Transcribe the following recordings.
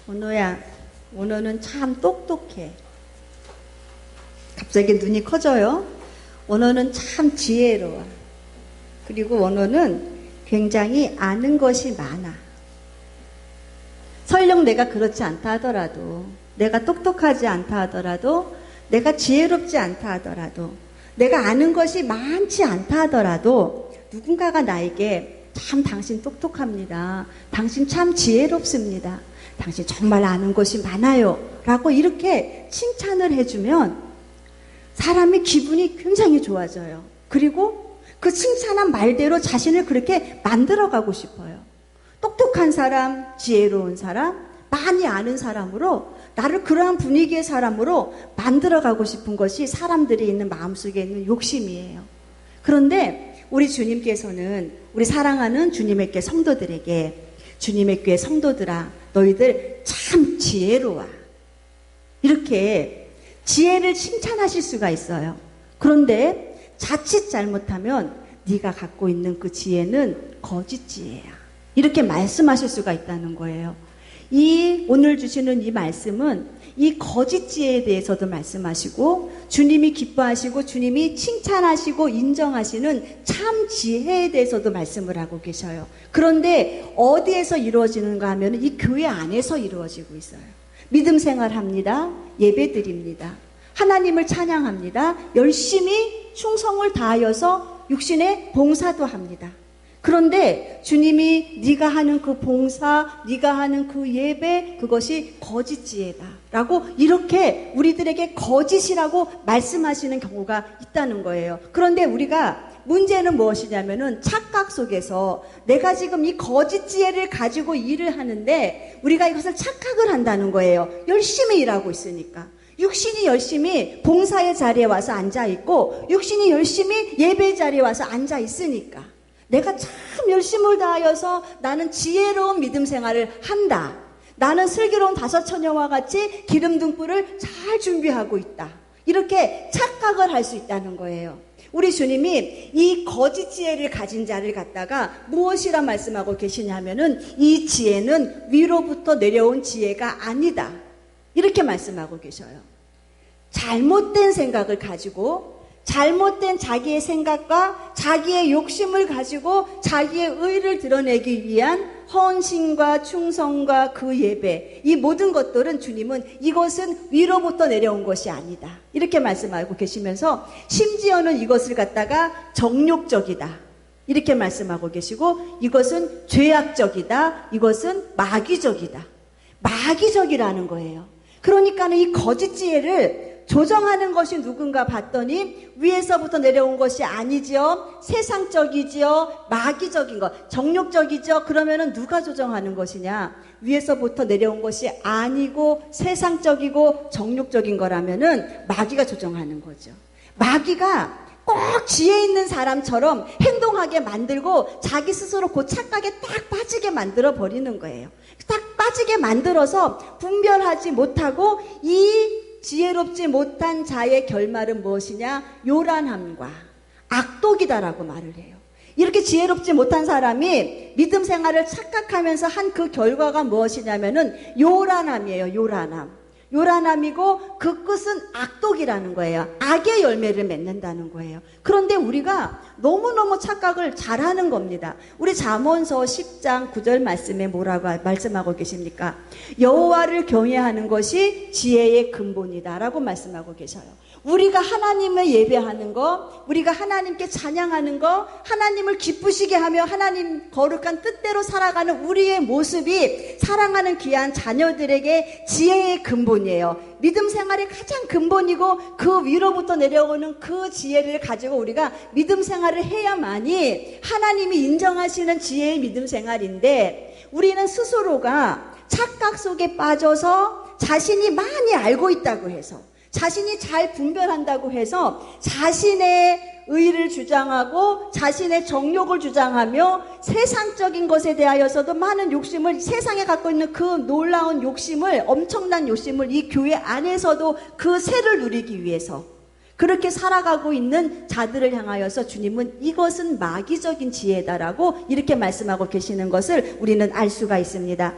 원호야, 원호는 참 똑똑해. 갑자기 눈이 커져요. 원호는 참 지혜로워. 그리고 원호는 굉장히 아는 것이 많아. 설령 내가 그렇지 않다 하더라도, 내가 똑똑하지 않다 하더라도, 내가 지혜롭지 않다 하더라도, 내가 아는 것이 많지 않다 하더라도 누군가가 나에게 참 당신 똑똑합니다. 당신 참 지혜롭습니다. 당신 정말 아는 것이 많아요. 라고 이렇게 칭찬을 해주면 사람의 기분이 굉장히 좋아져요. 그리고 그 칭찬한 말대로 자신을 그렇게 만들어가고 싶어요. 똑똑한 사람, 지혜로운 사람, 많이 아는 사람으로 나를 그러한 분위기의 사람으로 만들어가고 싶은 것이 사람들이 있는 마음속에 있는 욕심이에요. 그런데 우리 주님께서는 우리 사랑하는 주님의 교회 성도들에게 주님의 교회 성도들아 너희들 참 지혜로워. 이렇게 지혜를 칭찬하실 수가 있어요. 그런데 자칫 잘못하면 네가 갖고 있는 그 지혜는 거짓 지혜야. 이렇게 말씀하실 수가 있다는 거예요. 오늘 주시는 이 말씀은 이 거짓 지혜에 대해서도 말씀하시고 주님이 기뻐하시고 주님이 칭찬하시고 인정하시는 참 지혜에 대해서도 말씀을 하고 계셔요. 그런데 어디에서 이루어지는가 하면 이 교회 안에서 이루어지고 있어요. 믿음 생활합니다. 예배드립니다. 하나님을 찬양합니다. 열심히 충성을 다하여서 육신의 봉사도 합니다. 그런데 주님이 네가 하는 그 봉사, 네가 하는 그 예배, 그것이 거짓 지혜다 라고 이렇게 우리들에게 거짓이라고 말씀하시는 경우가 있다는 거예요. 그런데 우리가 문제는 무엇이냐면은 착각 속에서 내가 지금 이 거짓 지혜를 가지고 일을 하는데 우리가 이것을 착각을 한다는 거예요. 열심히 일하고 있으니까. 육신이 열심히 봉사의 자리에 와서 앉아있고 육신이 열심히 예배의 자리에 와서 앉아있으니까 내가 참 열심을 다하여서 나는 지혜로운 믿음 생활을 한다. 나는 슬기로운 다섯 처녀와 같이 기름 등불을 잘 준비하고 있다. 이렇게 착각을 할 수 있다는 거예요. 우리 주님이 이 거짓 지혜를 가진 자를 갖다가 무엇이라 말씀하고 계시냐면은 이 지혜는 위로부터 내려온 지혜가 아니다. 이렇게 말씀하고 계셔요. 잘못된 생각을 가지고 잘못된 자기의 생각과 자기의 욕심을 가지고 자기의 의를 드러내기 위한 헌신과 충성과 그 예배, 이 모든 것들은 주님은 이것은 위로부터 내려온 것이 아니다. 이렇게 말씀하고 계시면서 심지어는 이것을 갖다가 정욕적이다. 이렇게 말씀하고 계시고 이것은 죄악적이다. 이것은 마귀적이다. 마귀적이라는 거예요. 그러니까는 이 거짓 지혜를 조정하는 것이 누군가 봤더니 위에서부터 내려온 것이 아니지요. 세상적이지요. 마귀적인 것, 정욕적이죠. 그러면은 누가 조정하는 것이냐? 위에서부터 내려온 것이 아니고 세상적이고 정욕적인 거라면은 마귀가 조정하는 거죠. 마귀가 꼭 지혜 있는 사람처럼 행동하게 만들고 자기 스스로 그 착각에 딱 빠지게 만들어 버리는 거예요. 딱 빠지게 만들어서 분별하지 못하고 이 지혜롭지 못한 자의 결말은 무엇이냐? 요란함과 악독이다라고 말을 해요. 이렇게 지혜롭지 못한 사람이 믿음 생활을 착각하면서 한 그 결과가 무엇이냐면은 요란함이에요. 요란함. 요란함이고 그 끝은 악독이라는 거예요. 악의 열매를 맺는다는 거예요. 그런데 우리가 너무너무 착각을 잘하는 겁니다. 우리 잠언서 10장 9절 말씀에 뭐라고 말씀하고 계십니까? 여호와를 경외하는 것이 지혜의 근본이다 라고 말씀하고 계셔요. 우리가 하나님을 예배하는 거, 우리가 하나님께 찬양하는 거, 하나님을 기쁘시게 하며 하나님 거룩한 뜻대로 살아가는 우리의 모습이 사랑하는 귀한 자녀들에게 지혜의 근본이에요. 믿음 생활의 가장 근본이고 그 위로부터 내려오는 그 지혜를 가지고 우리가 믿음 생활을 해야만이 하나님이 인정하시는 지혜의 믿음 생활인데 우리는 스스로가 착각 속에 빠져서 자신이 많이 알고 있다고 해서 자신이 잘 분별한다고 해서 자신의 의를 주장하고 자신의 정욕을 주장하며 세상적인 것에 대하여서도 많은 욕심을 세상에 갖고 있는 그 놀라운 욕심을 엄청난 욕심을 이 교회 안에서도 그 세를 누리기 위해서 그렇게 살아가고 있는 자들을 향하여서 주님은 이것은 마귀적인 지혜다라고 이렇게 말씀하고 계시는 것을 우리는 알 수가 있습니다.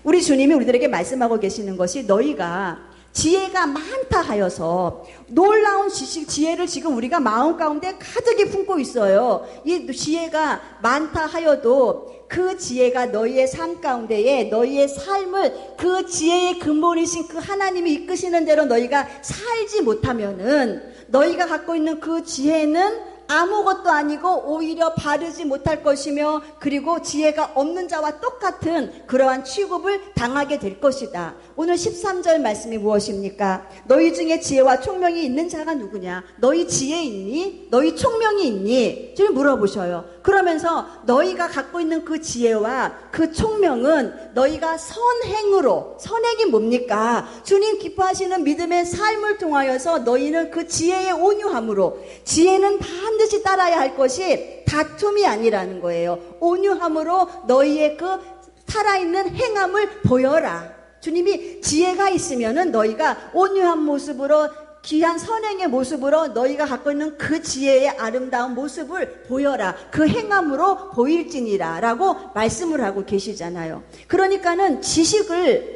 우리 주님이 우리들에게 말씀하고 계시는 것이 너희가 지혜가 많다 하여서 놀라운 지혜를 지금 우리가 마음 가운데 가득히 품고 있어요. 이 지혜가 많다 하여도 그 지혜가 너희의 삶 가운데에 너희의 삶을 그 지혜의 근본이신 그 하나님이 이끄시는 대로 너희가 살지 못하면은 너희가 갖고 있는 그 지혜는 아무것도 아니고 오히려 바르지 못할 것이며 그리고 지혜가 없는 자와 똑같은 그러한 취급을 당하게 될 것이다. 오늘 13절 말씀이 무엇입니까? 너희 중에 지혜와 총명이 있는 자가 누구냐? 너희 지혜 있니? 너희 총명이 있니? 지금 물어보셔요. 그러면서 너희가 갖고 있는 그 지혜와 그 총명은 너희가 선행으로, 선행이 뭡니까? 주님 기뻐하시는 믿음의 삶을 통하여서 너희는 그 지혜의 온유함으로, 지혜는 반드시 따라야 할 것이 다툼이 아니라는 거예요. 온유함으로 너희의 그 살아있는 행함을 보여라. 주님이 지혜가 있으면은 너희가 온유한 모습으로 귀한 선행의 모습으로 너희가 갖고 있는 그 지혜의 아름다운 모습을 보여라. 그 행함으로 보일지니라 라고 말씀을 하고 계시잖아요. 그러니까는 지식을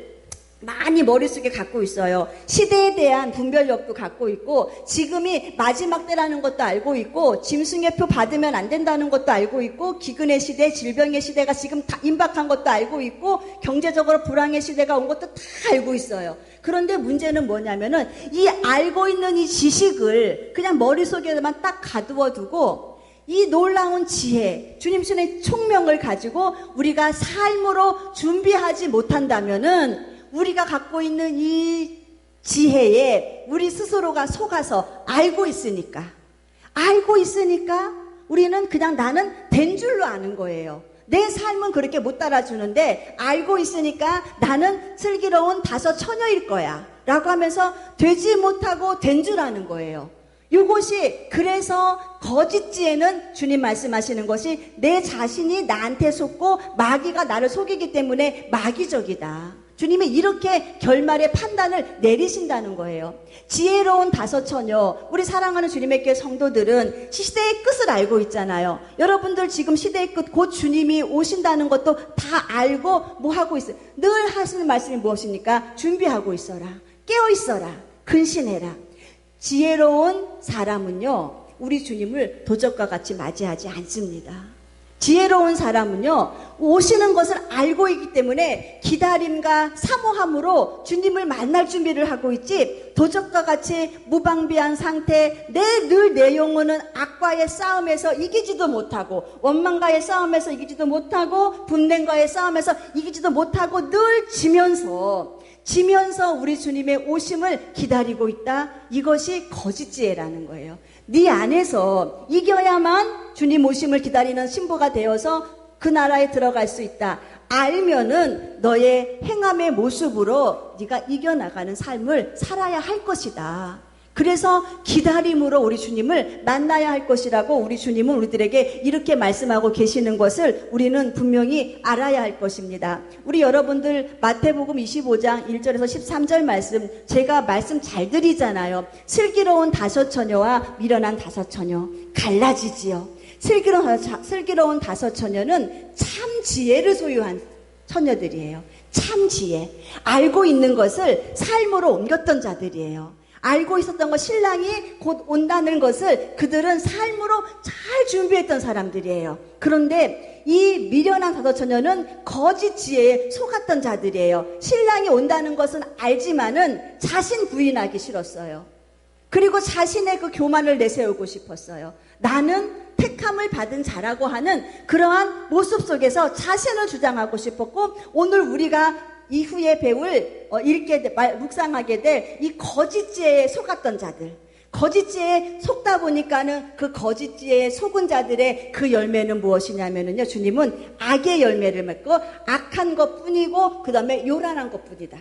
많이 머릿속에 갖고 있어요. 시대에 대한 분별력도 갖고 있고 지금이 마지막 때라는 것도 알고 있고 짐승의 표 받으면 안 된다는 것도 알고 있고 기근의 시대, 질병의 시대가 지금 다 임박한 것도 알고 있고 경제적으로 불황의 시대가 온 것도 다 알고 있어요. 그런데 문제는 뭐냐면은 이 알고 있는 이 지식을 그냥 머릿속에만 딱 가두어 두고 이 놀라운 지혜, 주님 손의 총명을 가지고 우리가 삶으로 준비하지 못한다면은 우리가 갖고 있는 이 지혜에 우리 스스로가 속아서 알고 있으니까 우리는 그냥 나는 된 줄로 아는 거예요. 내 삶은 그렇게 못 따라주는데 알고 있으니까 나는 슬기로운 다섯 처녀일 거야 라고 하면서 되지 못하고 된 줄 아는 거예요. 이것이 그래서 거짓 지혜는 주님 말씀하시는 것이 내 자신이 나한테 속고 마귀가 나를 속이기 때문에 마귀적이다. 주님이 이렇게 결말의 판단을 내리신다는 거예요. 지혜로운 다섯 처녀, 우리 사랑하는 주님의 교회 성도들은 시대의 끝을 알고 있잖아요. 여러분들 지금 시대의 끝, 곧 주님이 오신다는 것도 다 알고 뭐 하고 있어요? 늘 하시는 말씀이 무엇입니까? 준비하고 있어라, 깨어 있어라, 근신해라. 지혜로운 사람은요, 우리 주님을 도적과 같이 맞이하지 않습니다. 지혜로운 사람은요, 오시는 것을 알고 있기 때문에 기다림과 사모함으로 주님을 만날 준비를 하고 있지, 도적과 같이 무방비한 상태, 늘 내 영혼은 악과의 싸움에서 이기지도 못하고, 원망과의 싸움에서 이기지도 못하고, 분냄과의 싸움에서 이기지도 못하고 늘 지면서 우리 주님의 오심을 기다리고 있다. 이것이 거짓 지혜라는 거예요. 네 안에서 이겨야만 주님 오심을 기다리는 신부가 되어서 그 나라에 들어갈 수 있다. 알면은 너의 행함의 모습으로 네가 이겨나가는 삶을 살아야 할 것이다. 그래서 기다림으로 우리 주님을 만나야 할 것이라고 우리 주님은 우리들에게 이렇게 말씀하고 계시는 것을 우리는 분명히 알아야 할 것입니다. 우리 여러분들 마태복음 25장 1절에서 13절 말씀, 제가 말씀 잘 드리잖아요. 슬기로운 다섯 처녀와 미련한 다섯 처녀 갈라지지요. 슬기로운 다섯 처녀는 참 지혜를 소유한 처녀들이에요. 참 지혜, 알고 있는 것을 삶으로 옮겼던 자들이에요. 알고 있었던 것, 신랑이 곧 온다는 것을 그들은 삶으로 잘 준비했던 사람들이에요. 그런데 이 미련한 다섯 처녀는 거짓 지혜에 속았던 자들이에요. 신랑이 온다는 것은 알지만은 자신 부인하기 싫었어요. 그리고 자신의 그 교만을 내세우고 싶었어요. 나는 택함을 받은 자라고 하는 그러한 모습 속에서 자신을 주장하고 싶었고, 오늘 우리가 이후에 배울 묵상하게 될 이 거짓지혜에 속았던 자들, 거짓지혜에 속다 보니까는 그 거짓지혜에 속은 자들의 그 열매는 무엇이냐면은요, 주님은 악의 열매를 맺고 악한 것뿐이고 그 다음에 요란한 것뿐이다.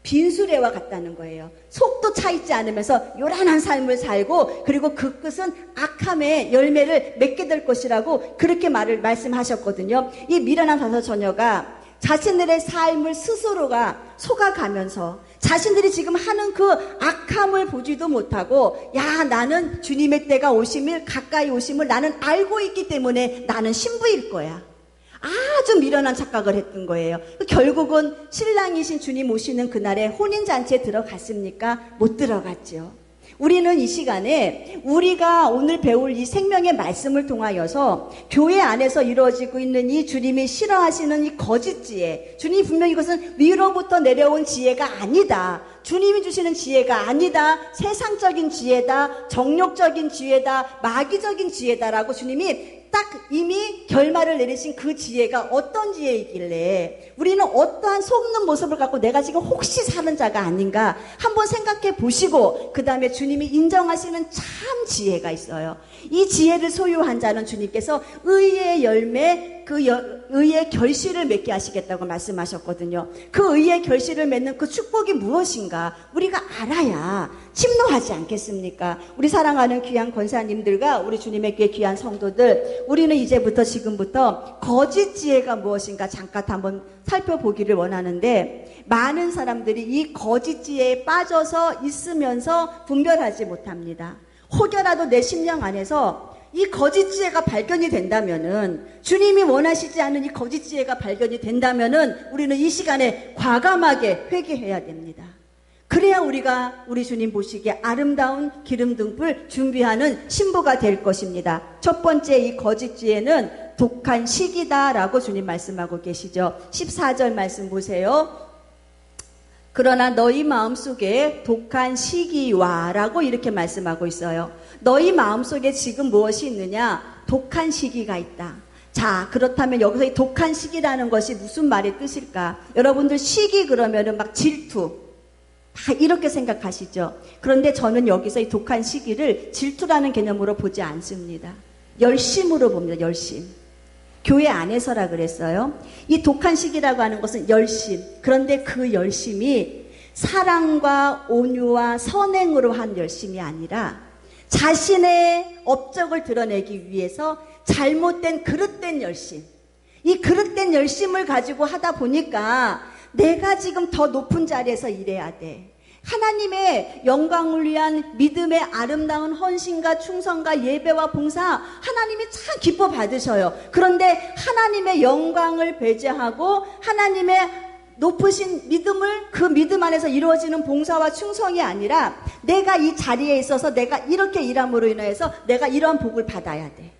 빈수레와 같다는 거예요. 속도 차 있지 않으면서 요란한 삶을 살고, 그리고 그 끝은 악함의 열매를 맺게 될 것이라고 그렇게 말씀하셨거든요. 이 미련한 다섯 처녀가 자신들의 삶을 스스로가 속아가면서 자신들이 지금 하는 그 악함을 보지도 못하고, 야, 나는 주님의 때가 가까이 오심을 나는 알고 있기 때문에 나는 신부일 거야. 아주 미련한 착각을 했던 거예요. 결국은 신랑이신 주님 오시는 그날에 혼인잔치에 들어갔습니까? 못 들어갔죠. 우리는 이 시간에 우리가 오늘 배울 이 생명의 말씀을 통하여서 교회 안에서 이루어지고 있는 이 주님이 싫어하시는 이 거짓 지혜, 주님이 분명히 이것은 위로부터 내려온 지혜가 아니다, 주님이 주시는 지혜가 아니다, 세상적인 지혜다, 정욕적인 지혜다, 마귀적인 지혜다라고 주님이 딱 이미 결말을 내리신 그 지혜가 어떤 지혜이길래 우리는 어떠한 속는 모습을 갖고 내가 지금 혹시 사는 자가 아닌가 한번 생각해 보시고 그 다음에 주님이 인정하시는 참 지혜가 있어요. 이 지혜를 소유한 자는 주님께서 의의 열매, 의의 결실을 맺게 하시겠다고 말씀하셨거든요. 그 의의 결실을 맺는 그 축복이 무엇인가 우리가 알아야 침노하지 않겠습니까? 우리 사랑하는 귀한 권사님들과 우리 주님의 귀한 성도들, 우리는 이제부터 지금부터 거짓 지혜가 무엇인가 잠깐 한번 살펴보기를 원하는데, 많은 사람들이 이 거짓 지혜에 빠져서 있으면서 분별하지 못합니다. 혹여라도 내 심령 안에서 이 거짓 지혜가 발견이 된다면은, 주님이 원하시지 않은 이 거짓 지혜가 발견이 된다면은 우리는 이 시간에 과감하게 회개해야 됩니다. 그래야 우리가 우리 주님 보시기에 아름다운 기름등불 준비하는 신부가 될 것입니다. 첫 번째, 이 거짓 지혜는 독한 시기다라고 주님 말씀하고 계시죠. 14절 말씀 보세요. 그러나 너희 마음속에 독한 시기와 라고 이렇게 말씀하고 있어요. 너희 마음속에 지금 무엇이 있느냐? 독한 시기가 있다. 자, 그렇다면 여기서 이 독한 시기라는 것이 무슨 말의 뜻일까? 여러분들 시기 그러면은 막 질투, 다 이렇게 생각하시죠. 그런데 저는 여기서 이 독한 시기를 질투라는 개념으로 보지 않습니다. 열심으로 봅니다. 열심. 교회 안에서라 그랬어요. 이 독한 시기라고 하는 것은 열심. 그런데 그 열심이 사랑과 온유와 선행으로 한 열심이 아니라 자신의 업적을 드러내기 위해서 잘못된 그릇된 열심. 이 그릇된 열심을 가지고 하다 보니까 내가 지금 더 높은 자리에서 일해야 돼. 하나님의 영광을 위한 믿음의 아름다운 헌신과 충성과 예배와 봉사 하나님이 참 기뻐 받으셔요. 그런데 하나님의 영광을 배제하고 하나님의 높으신 믿음을, 그 믿음 안에서 이루어지는 봉사와 충성이 아니라 내가 이 자리에 있어서 내가 이렇게 일함으로 인해서 내가 이러한 복을 받아야 돼.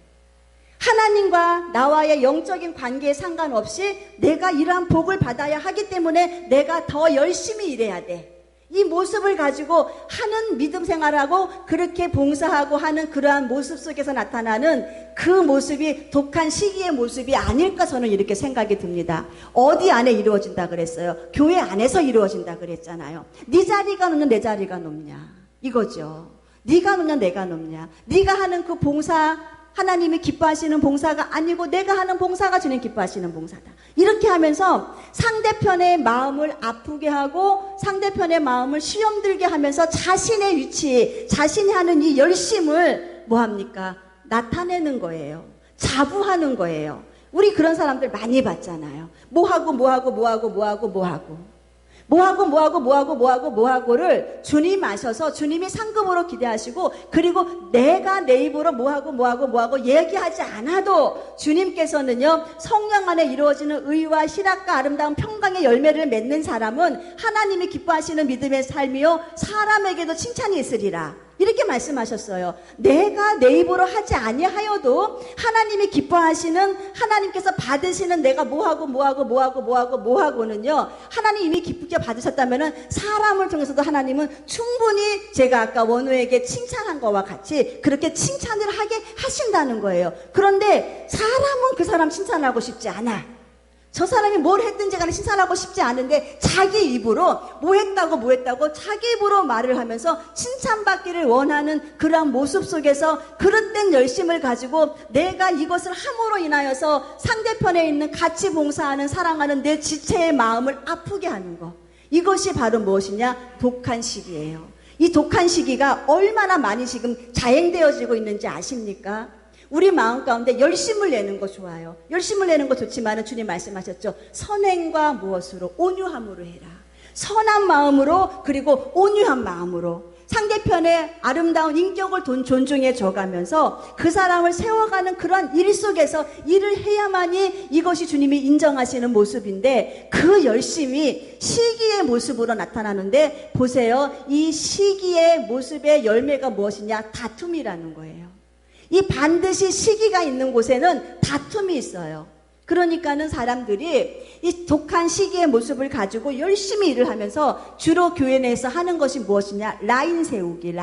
하나님과 나와의 영적인 관계에 상관없이 내가 이러한 복을 받아야 하기 때문에 내가 더 열심히 일해야 돼. 이 모습을 가지고 하는 믿음 생활하고 그렇게 봉사하고 하는 그러한 모습 속에서 나타나는 그 모습이 독한 시기의 모습이 아닐까 저는 이렇게 생각이 듭니다. 어디 안에 이루어진다 그랬어요? 교회 안에서 이루어진다 그랬잖아요. 네 자리가 높냐 내 자리가 높냐 이거죠. 네가 높냐 내가 높냐. 네가 하는 그 봉사 하나님이 기뻐하시는 봉사가 아니고 내가 하는 봉사가 주님 기뻐하시는 봉사다. 이렇게 하면서 상대편의 마음을 아프게 하고 상대편의 마음을 시험 들게 하면서 자신의 위치, 자신이 하는 이 열심을 뭐합니까? 나타내는 거예요. 자부하는 거예요. 우리 그런 사람들 많이 봤잖아요. 뭐하고를 주님 아셔서 주님이 상급으로 기대하시고, 그리고 내가 내 입으로 뭐하고 얘기하지 않아도 주님께서는요 성령 안에 이루어지는 의와 희락과 아름다운 평강의 열매를 맺는 사람은 하나님이 기뻐하시는 믿음의 삶이요 사람에게도 칭찬이 있으리라 이렇게 말씀하셨어요. 내가 내 입으로 하지 아니하여도 하나님이 기뻐하시는, 하나님께서 받으시는 내가 뭐하고는요 하나님 이미 기쁘게 받으셨다면은 사람을 통해서도 하나님은 충분히 제가 아까 원우에게 칭찬한 거와 같이 그렇게 칭찬을 하게 하신다는 거예요. 그런데 사람은 그 사람 칭찬하고 싶지 않아. 저 사람이 뭘 했든지 간에 칭찬하고 싶지 않은데 자기 입으로 뭐 했다고 자기 입으로 말을 하면서 칭찬받기를 원하는 그러한 모습 속에서 그릇된 열심을 가지고 내가 이것을 함으로 인하여서 상대편에 있는 같이 봉사하는 사랑하는 내 지체의 마음을 아프게 하는 것, 이것이 바로 무엇이냐? 독한 시기예요. 이 독한 시기가 얼마나 많이 지금 자행되어지고 있는지 아십니까? 우리 마음 가운데 열심을 내는 거 좋아요. 열심을 내는 거 좋지만 주님 말씀하셨죠. 선행과 무엇으로? 온유함으로 해라. 선한 마음으로, 그리고 온유한 마음으로. 상대편의 아름다운 인격을 존중해 줘가면서 그 사람을 세워가는 그러한 일 속에서 일을 해야만이 이것이 주님이 인정하시는 모습인데, 그 열심이 시기의 모습으로 나타나는데, 보세요. 이 시기의 모습의 열매가 무엇이냐? 다툼이라는 거예요. 이 반드시 시기가 있는 곳에는 다툼이 있어요. 그러니까는 사람들이 이 독한 시기의 모습을 가지고 열심히 일을 하면서 주로 교회 내에서 하는 것이 무엇이냐? 라인 세우기.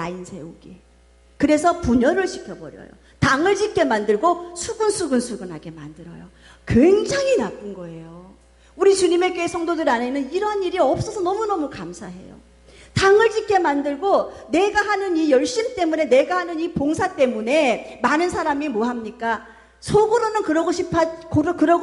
그래서 분열을 시켜버려요. 당을 짓게 만들고 수근수근하게 만들어요. 굉장히 나쁜 거예요. 우리 주님의 교회 성도들 안에는 이런 일이 없어서 너무너무 감사해요. 당을 짓게 만들고 내가 하는 이 열심 때문에, 내가 하는 이 봉사 때문에 많은 사람이 뭐합니까? 속으로는 그러고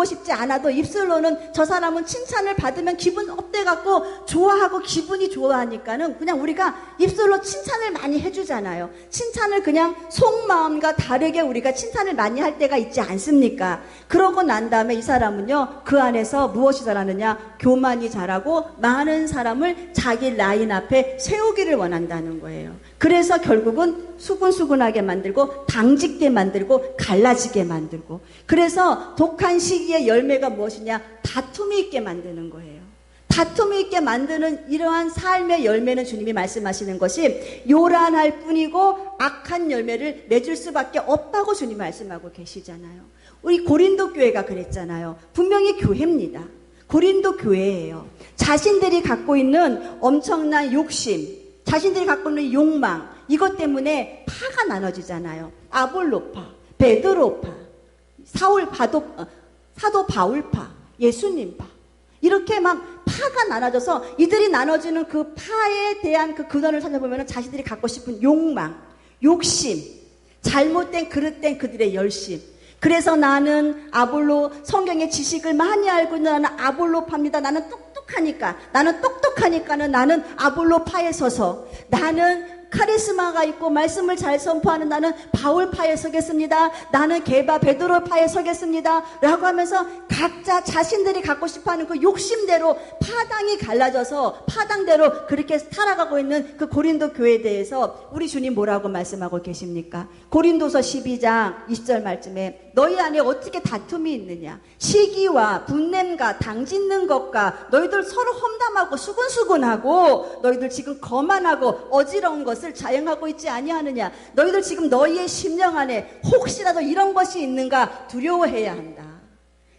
싶지 않아도 입술로는 저 사람은 칭찬을 받으면 기분 업돼갖고 좋아하고 기분이 좋아하니까는 그냥 우리가 입술로 칭찬을 많이 해주잖아요. 칭찬을 그냥 속마음과 다르게 우리가 칭찬을 많이 할 때가 있지 않습니까? 그러고 난 다음에 이 사람은요, 그 안에서 무엇이 자라느냐? 교만이 자라고 많은 사람을 자기 라인 앞에 세우기를 원한다는 거예요. 그래서 결국은 수근수근하게 만들고 당짓게 만들고 갈라지게 만들고, 그래서 독한 시기의 열매가 무엇이냐? 다툼이 있게 만드는 거예요. 다툼이 있게 만드는 이러한 삶의 열매는 주님이 말씀하시는 것이 요란할 뿐이고 악한 열매를 맺을 수밖에 없다고 주님이 말씀하고 계시잖아요. 우리 고린도 교회가 그랬잖아요. 분명히 교회입니다. 고린도 교회예요. 자신들이 갖고 있는 엄청난 욕심, 자신들이 갖고 있는 욕망, 이것 때문에 파가 나눠지잖아요. 아볼로파, 베드로파, 사도 바울파, 예수님파. 이렇게 막 파가 나눠져서 이들이 나눠지는 그 파에 대한 그 근원을 찾아보면 자신들이 갖고 싶은 욕망, 욕심, 잘못된 그릇된 그들의 열심. 그래서 나는 아볼로, 성경의 지식을 많이 알고 있는 나는 아볼로파입니다. 나는 똑똑하니까는 나는 아볼로파에 서서, 나는 카리스마가 있고 말씀을 잘 선포하는 나는 바울파에 서겠습니다. 나는 베드로파에 서겠습니다. 라고 하면서 각자 자신들이 갖고 싶어하는 그 욕심대로 파당이 갈라져서 파당대로 그렇게 살아가고 있는 그 고린도 교회에 대해서 우리 주님 뭐라고 말씀하고 계십니까? 고린도서 12장 20절 말씀에 너희 안에 어떻게 다툼이 있느냐? 시기와 분냄과 당짓는 것과 너희들 서로 험담하고 수근수근하고 너희들 지금 거만하고 어지러운 것을 자행하고 있지 아니하느냐? 너희들 지금 너희의 심령 안에 혹시라도 이런 것이 있는가 두려워해야 한다.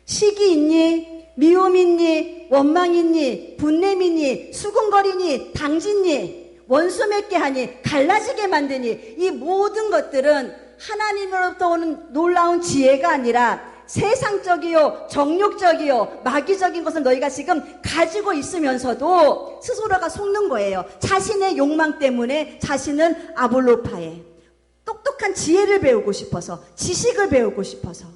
시기 있니? 미움 있니? 원망 있니? 분냄이니? 수근거리니? 당짓니? 원수 맺게 하니? 갈라지게 만드니? 이 모든 것들은 하나님으로부터 오는 놀라운 지혜가 아니라 세상적이요, 정욕적이요, 마귀적인 것을 너희가 지금 가지고 있으면서도 스스로가 속는 거예요. 자신의 욕망 때문에 자신은 아볼로파에 똑똑한 지혜를 배우고 싶어서, 지식을 배우고 싶어서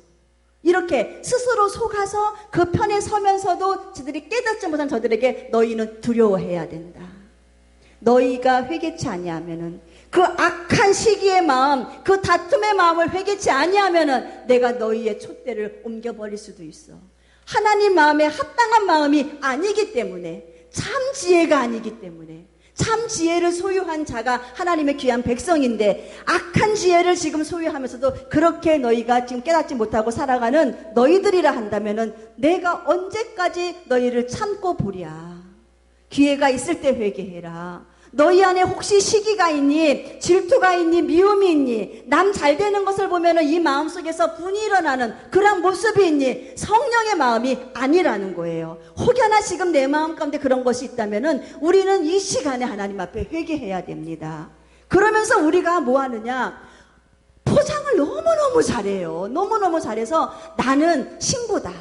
이렇게 스스로 속아서 그 편에 서면서도 저들이 깨닫지 못한 저들에게 너희는 두려워해야 된다. 너희가 회개치 아니하면은, 그 악한 시기의 마음, 그 다툼의 마음을 회개치 아니하면은 내가 너희의 촛대를 옮겨버릴 수도 있어. 하나님 마음에 합당한 마음이 아니기 때문에, 참 지혜가 아니기 때문에, 참 지혜를 소유한 자가 하나님의 귀한 백성인데 악한 지혜를 지금 소유하면서도 그렇게 너희가 지금 깨닫지 못하고 살아가는 너희들이라 한다면은 내가 언제까지 너희를 참고 보랴. 기회가 있을 때 회개해라. 너희 안에 혹시 시기가 있니? 질투가 있니? 미움이 있니? 남 잘 되는 것을 보면은 이 마음속에서 분이 일어나는 그런 모습이 있니? 성령의 마음이 아니라는 거예요. 혹여나 지금 내 마음 가운데 그런 것이 있다면은 우리는 이 시간에 하나님 앞에 회개해야 됩니다. 그러면서 우리가 뭐 하느냐? 포장을 너무너무 잘해요. 너무너무 잘해서 나는 신부다.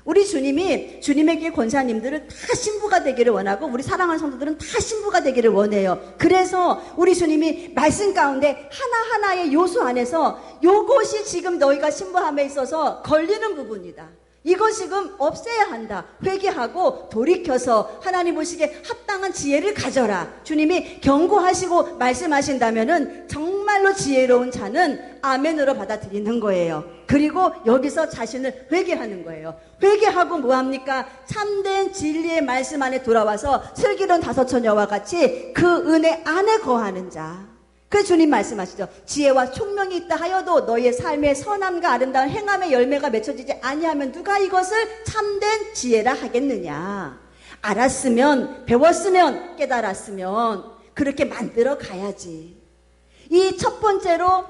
우리 주님이 주님의 교회 권사님들은 다 신부가 되기를 원하고 우리 사랑하는 성도들은 다 신부가 되기를 원해요. 그래서 우리 주님이 말씀 가운데 하나하나의 요소 안에서 요것이 지금 너희가 신부함에 있어서 걸리는 부분이다. 이거 지금 없애야 한다. 회개하고 돌이켜서 하나님 보시기에 합당한 지혜를 가져라. 주님이 경고하시고 말씀하신다면은 정말로 지혜로운 자는 아멘으로 받아들이는 거예요. 그리고 여기서 자신을 회개하는 거예요. 회개하고 뭐합니까? 참된 진리의 말씀 안에 돌아와서 슬기로운 다섯 처녀와 같이 그 은혜 안에 거하는 자. 그 주님 말씀하시죠. 지혜와 총명이 있다 하여도 너희의 삶의 선함과 아름다운 행함의 열매가 맺혀지지 아니하면 누가 이것을 참된 지혜라 하겠느냐. 알았으면, 배웠으면, 깨달았으면 그렇게 만들어 가야지. 이 첫 번째로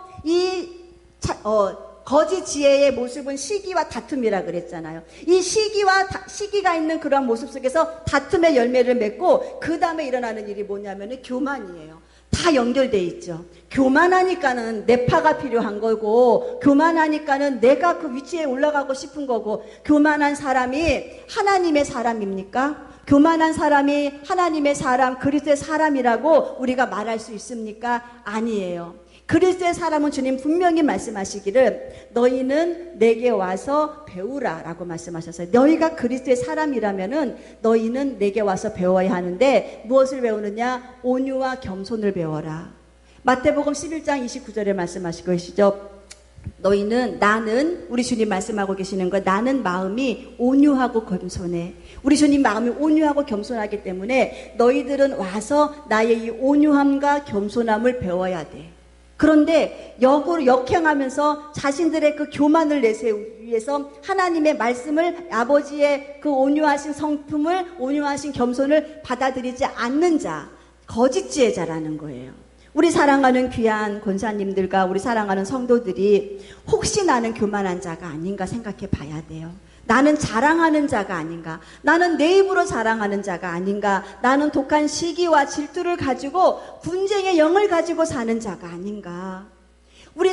거짓 지혜의 모습은 시기와 다툼이라 그랬잖아요. 이 시기가 있는 그런 모습 속에서 다툼의 열매를 맺고 그 다음에 일어나는 일이 뭐냐면은 교만이에요. 다 연결돼 있죠. 교만하니까는 내 파가 필요한 거고, 교만하니까는 내가 그 위치에 올라가고 싶은 거고, 교만한 사람이 하나님의 사람입니까? 교만한 사람이 하나님의 사람, 그리스도의 사람이라고 우리가 말할 수 있습니까? 아니에요. 그리스도의 사람은 주님 분명히 말씀하시기를 너희는 내게 와서 배우라 라고 말씀하셨어요. 너희가 그리스도의 사람이라면은 너희는 내게 와서 배워야 하는데 무엇을 배우느냐? 온유와 겸손을 배워라. 마태복음 11장 29절에 말씀하시고 계시죠. 나는 우리 주님 말씀하고 계시는 거, 나는 마음이 온유하고 겸손해. 우리 주님 마음이 온유하고 겸손하기 때문에 너희들은 와서 나의 이 온유함과 겸손함을 배워야 돼. 그런데 역행하면서 자신들의 그 교만을 내세우기 위해서 하나님의 말씀을, 아버지의 그 온유하신 성품을, 온유하신 겸손을 받아들이지 않는 자, 거짓 지혜자라는 거예요. 우리 사랑하는 귀한 권사님들과 우리 사랑하는 성도들이 혹시 나는 교만한 자가 아닌가 생각해 봐야 돼요. 나는 자랑하는 자가 아닌가? 나는 내 입으로 자랑하는 자가 아닌가? 나는 독한 시기와 질투를 가지고 분쟁의 영을 가지고 사는 자가 아닌가? 우리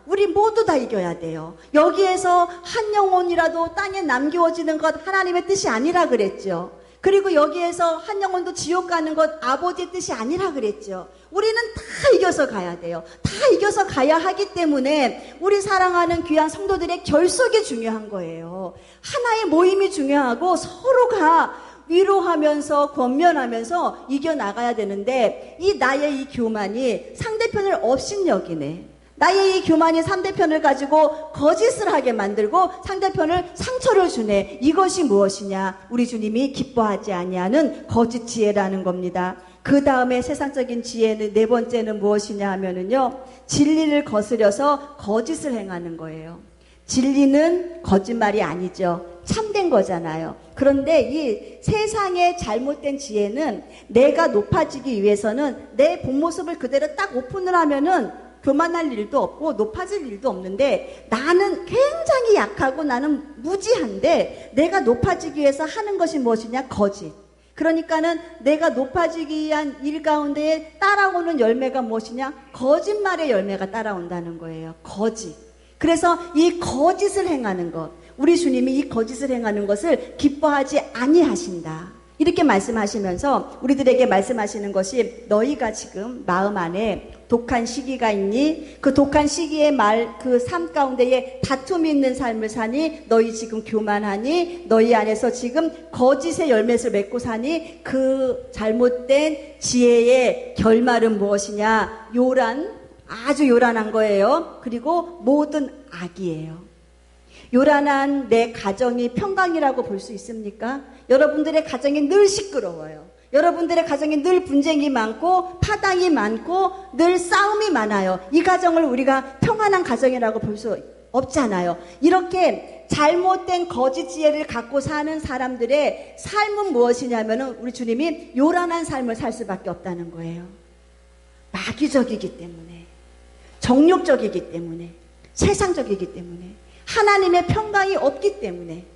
우리 모두 다 이겨야 돼요. 여기에서 한 영혼이라도 땅에 남겨지는 것 하나님의 뜻이 아니라 그랬죠. 그리고 여기에서 한 영혼도 지옥 가는 것 아버지의 뜻이 아니라 그랬죠. 우리는 다 이겨서 가야 돼요. 다 이겨서 가야 하기 때문에 우리 사랑하는 귀한 성도들의 결속이 중요한 거예요. 하나의 모임이 중요하고 서로가 위로하면서 권면하면서 이겨나가야 되는데 나의 이 교만이 상대편을 업신여기네. 나의 이 교만이 상대편을 가지고 거짓을 하게 만들고 상대편을 상처를 주네. 이것이 무엇이냐? 우리 주님이 기뻐하지 아니하는 거짓 지혜라는 겁니다. 그 다음에 세상적인 지혜는 네 번째는 무엇이냐 하면은요, 진리를 거스려서 거짓을 행하는 거예요. 진리는 거짓말이 아니죠. 참된 거잖아요. 그런데 이 세상의 잘못된 지혜는 내가 높아지기 위해서는 내 본 모습을 그대로 딱 오픈을 하면은 교만할 일도 없고 높아질 일도 없는데, 나는 굉장히 약하고 나는 무지한데 내가 높아지기 위해서 하는 것이 무엇이냐? 거짓. 그러니까는 내가 높아지기 위한 일 가운데 따라오는 열매가 무엇이냐? 거짓말의 열매가 따라온다는 거예요. 거짓. 그래서 이 거짓을 행하는 것, 우리 주님이 이 거짓을 행하는 것을 기뻐하지 아니하신다. 이렇게 말씀하시면서 우리들에게 말씀하시는 것이, 너희가 지금 마음 안에 독한 시기가 있니? 그 독한 시기의 그 삶 가운데에 다툼이 있는 삶을 사니? 너희 지금 교만하니? 너희 안에서 지금 거짓의 열매를 맺고 사니? 그 잘못된 지혜의 결말은 무엇이냐? 아주 요란한 거예요. 그리고 모든 악이에요. 요란한 내 가정이 평강이라고 볼 수 있습니까? 여러분들의 가정이 늘 시끄러워요. 여러분들의 가정이 늘 분쟁이 많고 파당이 많고 늘 싸움이 많아요. 이 가정을 우리가 평안한 가정이라고 볼 수 없잖아요. 이렇게 잘못된 거짓 지혜를 갖고 사는 사람들의 삶은 무엇이냐면은 우리 주님이 요란한 삶을 살 수밖에 없다는 거예요. 마귀적이기 때문에, 정욕적이기 때문에, 세상적이기 때문에, 하나님의 평강이 없기 때문에,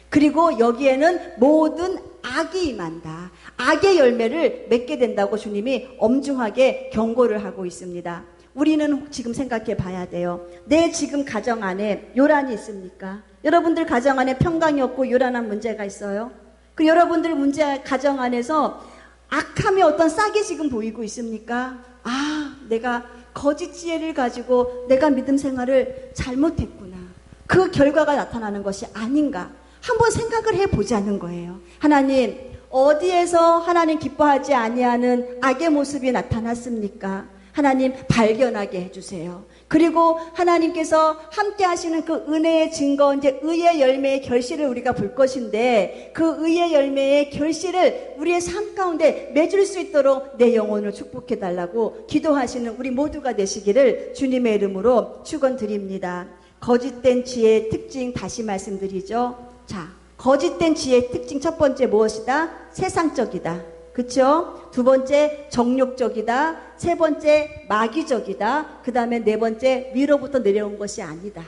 그리고 여기에는 모든 악이 임한다. 악의 열매를 맺게 된다고 주님이 엄중하게 경고를 하고 있습니다. 우리는 지금 생각해 봐야 돼요. 내 지금 가정 안에 요란이 있습니까? 여러분들 가정 안에 평강이 없고 요란한 문제가 있어요? 그 여러분들 가정 안에서 악함의 어떤 싹이 지금 보이고 있습니까? 내가 거짓 지혜를 가지고 내가 믿음 생활을 잘못했구나. 그 결과가 나타나는 것이 아닌가? 한번 생각을 해보자는 거예요. 하나님, 어디에서 하나님 기뻐하지 아니하는 악의 모습이 나타났습니까? 하나님, 발견하게 해주세요. 그리고 하나님께서 함께 하시는 그 은혜의 증거, 이제 의의 열매의 결실을 우리가 볼 것인데, 그 의의 열매의 결실을 우리의 삶 가운데 맺을 수 있도록 내 영혼을 축복해 달라고 기도하시는 우리 모두가 되시기를 주님의 이름으로 축원드립니다. 거짓된 지혜의 특징 다시 말씀드리죠. 자, 거짓된 지혜의 특징 첫 번째 무엇이다? 세상적이다. 그쵸? 두 번째 정욕적이다. 세 번째 마귀적이다. 그 다음에 네 번째 위로부터 내려온 것이 아니다.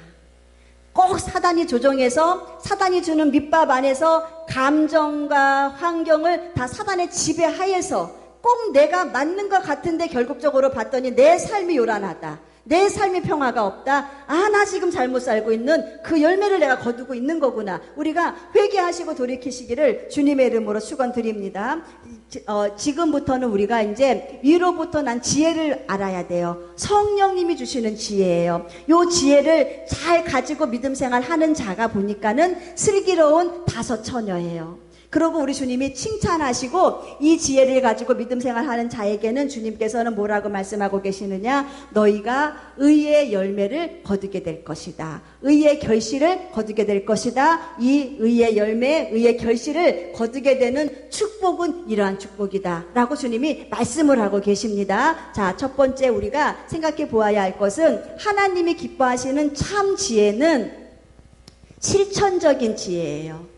꼭 사단이 조종해서 사단이 주는 밑밥 안에서 감정과 환경을 다 사단의 지배하에서 꼭 내가 맞는 것 같은데 결국적으로 봤더니 내 삶이 요란하다. 내 삶의 평화가 없다. 아, 나 지금 잘못 살고 있는 그 열매를 내가 거두고 있는 거구나. 우리가 회개하시고 돌이키시기를 주님의 이름으로 축원드립니다. 지금부터는 우리가 이제 위로부터 난 지혜를 알아야 돼요. 성령님이 주시는 지혜예요. 요 지혜를 잘 가지고 믿음 생활하는 자가 보니까는 슬기로운 다섯 처녀예요. 그러고 우리 주님이 칭찬하시고 이 지혜를 가지고 믿음 생활하는 자에게는 주님께서는 뭐라고 말씀하고 계시느냐? 너희가 의의 열매를 거두게 될 것이다. 의의 결실을 거두게 될 것이다. 이 의의 열매, 의의 결실을 거두게 되는 축복은 이러한 축복이다 라고 주님이 말씀을 하고 계십니다. 자, 첫 번째 우리가 생각해 보아야 할 것은 하나님이 기뻐하시는 참 지혜는 실천적인 지혜예요.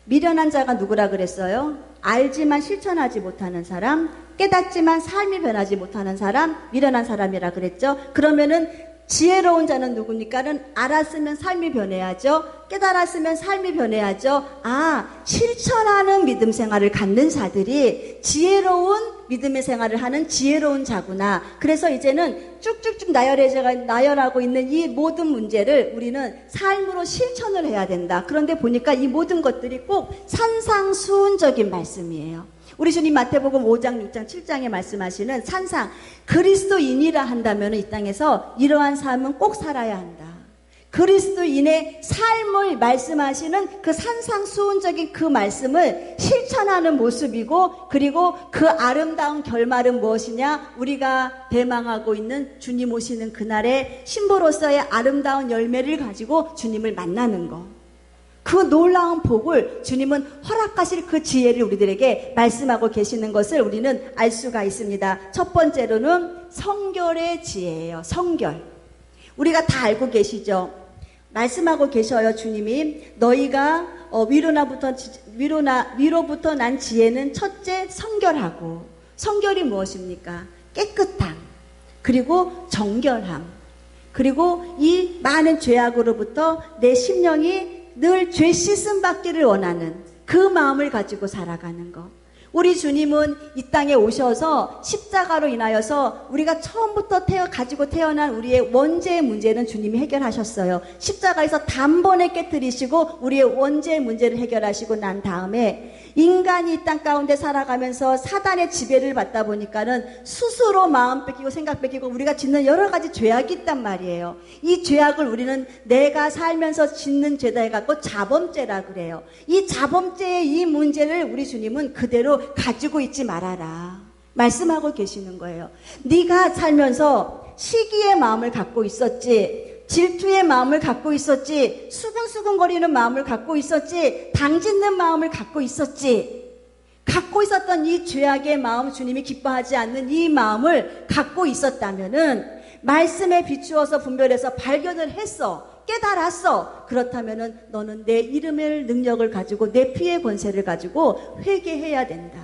미련한 자가 누구라 그랬어요? 알지만 실천하지 못하는 사람, 깨닫지만 삶이 변하지 못하는 사람, 미련한 사람이라 그랬죠. 그러면은 지혜로운 자는 누굽니까는 알았으면 삶이 변해야죠. 깨달았으면 삶이 변해야죠. 아, 실천하는 믿음 생활을 갖는 자들이 지혜로운 믿음의 생활을 하는 지혜로운 자구나. 그래서 이제는 쭉쭉쭉 나열하고 있는 이 모든 문제를 우리는 삶으로 실천을 해야 된다. 그런데 보니까 이 모든 것들이 꼭 산상수훈적인 말씀이에요. 우리 주님 마태복음 5장, 6장, 7장에 말씀하시는 산상, 그리스도인이라 한다면 이 땅에서 이러한 삶은 꼭 살아야 한다. 그리스도인의 삶을 말씀하시는 그 산상수훈적인 그 말씀을 실천하는 모습이고, 그리고 그 아름다운 결말은 무엇이냐? 우리가 대망하고 있는 주님 오시는 그날의 신부로서의 아름다운 열매를 가지고 주님을 만나는 것. 그 놀라운 복을 주님은 허락하실 그 지혜를 우리들에게 말씀하고 계시는 것을 우리는 알 수가 있습니다. 첫 번째로는 성결의 지혜예요. 성결. 우리가 다 알고 계시죠? 말씀하고 계셔요. 주님이 너희가 위로부터 난 지혜는 첫째 성결하고, 성결이 무엇입니까? 깨끗함, 그리고 정결함, 그리고 이 많은 죄악으로부터 내 심령이 늘 죄 씻음 받기를 원하는 그 마음을 가지고 살아가는 것. 우리 주님은 이 땅에 오셔서 십자가로 인하여서 우리가 처음부터 가지고 태어난 우리의 원죄의 문제는 주님이 해결하셨어요. 십자가에서 단번에 깨뜨리시고 우리의 원죄의 문제를 해결하시고 난 다음에 인간이 이 땅 가운데 살아가면서 사단의 지배를 받다 보니까는 스스로 마음 뺏기고 생각 뺏기고 우리가 짓는 여러 가지 죄악이 있단 말이에요. 이 죄악을 우리는 내가 살면서 짓는 죄다 해갖고 자범죄라 그래요. 이 자범죄의 이 문제를 우리 주님은 그대로 가지고 있지 말아라 말씀하고 계시는 거예요. 네가 살면서 시기의 마음을 갖고 있었지, 질투의 마음을 갖고 있었지, 수근수근거리는 마음을 갖고 있었지, 당짓는 마음을 갖고 있었지. 갖고 있었던 이 죄악의 마음, 주님이 기뻐하지 않는 이 마음을 갖고 있었다면은 말씀에 비추어서 분별해서 발견을 했어, 깨달았어. 그렇다면은 너는 내 이름의 능력을 가지고 내 피의 권세를 가지고 회개해야 된다.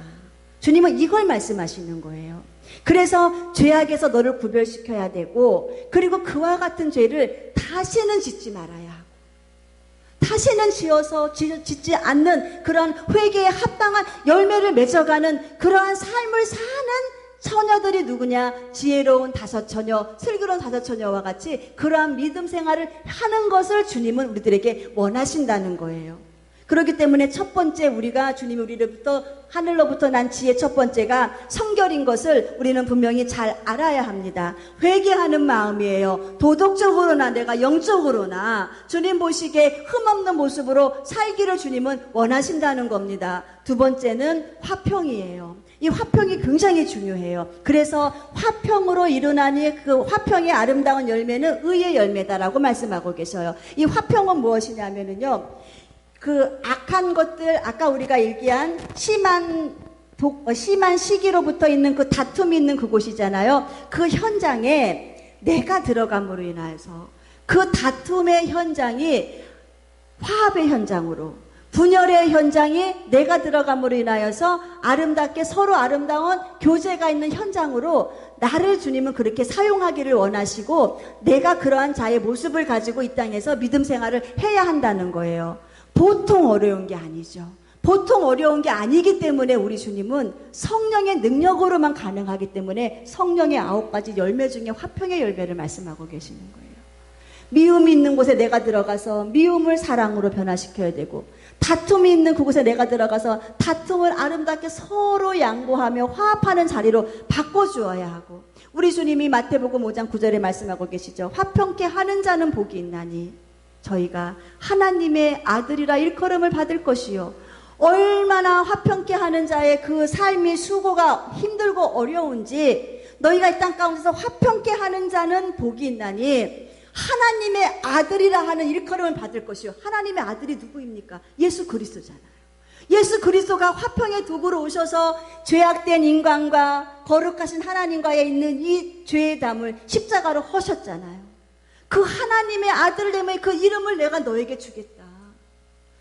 주님은 이걸 말씀하시는 거예요. 그래서 죄악에서 너를 구별시켜야 되고, 그리고 그와 같은 죄를 다시는 짓지 말아야 하고, 다시는 짓지 않는 그런 회개에 합당한 열매를 맺어가는 그러한 삶을 사는 처녀들이 누구냐? 지혜로운 다섯 처녀, 슬기로운 다섯 처녀와 같이 그러한 믿음 생활을 하는 것을 주님은 우리들에게 원하신다는 거예요. 그렇기 때문에 첫 번째 우리가 주님이 우리로부터 하늘로부터 난 지혜 첫 번째가 성결인 것을 우리는 분명히 잘 알아야 합니다. 회개하는 마음이에요. 도덕적으로나 내가 영적으로나 주님 보시기에 흠없는 모습으로 살기를 주님은 원하신다는 겁니다. 두 번째는 화평이에요. 이 화평이 굉장히 중요해요. 그래서 화평으로 일어나니 그 화평의 아름다운 열매는 의의 열매다라고 말씀하고 계셔요. 이 화평은 무엇이냐면요. 그 악한 것들, 아까 우리가 얘기한 심한 시기로부터 있는 그 다툼이 있는 그곳이잖아요. 그 현장에 내가 들어감으로 인하여서 그 다툼의 현장이 화합의 현장으로, 분열의 현장이 내가 들어감으로 인하여서 아름답게 서로 아름다운 교제가 있는 현장으로 나를 주님은 그렇게 사용하기를 원하시고 내가 그러한 자의 모습을 가지고 이 땅에서 믿음 생활을 해야 한다는 거예요. 보통 어려운 게 아니죠. 보통 어려운 게 아니기 때문에 우리 주님은 성령의 능력으로만 가능하기 때문에 성령의 9가지 열매 중에 화평의 열매를 말씀하고 계시는 거예요. 미움이 있는 곳에 내가 들어가서 미움을 사랑으로 변화시켜야 되고, 다툼이 있는 그곳에 내가 들어가서 다툼을 아름답게 서로 양보하며 화합하는 자리로 바꿔주어야 하고, 우리 주님이 마태복음 5장 9절에 말씀하고 계시죠. 화평케 하는 자는 복이 있나니 저희가 하나님의 아들이라 일컬음을 받을 것이요. 얼마나 화평케 하는 자의 그 삶이 수고가 힘들고 어려운지 너희가 이 땅 가운데서 화평케 하는 자는 복이 있나니 하나님의 아들이라 하는 일컬음을 받을 것이요. 하나님의 아들이 누구입니까? 예수 그리스도잖아요. 예수 그리스도가 화평의 도구로 오셔서 죄악된 인간과 거룩하신 하나님과의 있는 이 죄의 담을 십자가로 허셨잖아요. 그 하나님의 아들 때문에 그 이름을 내가 너에게 주겠다.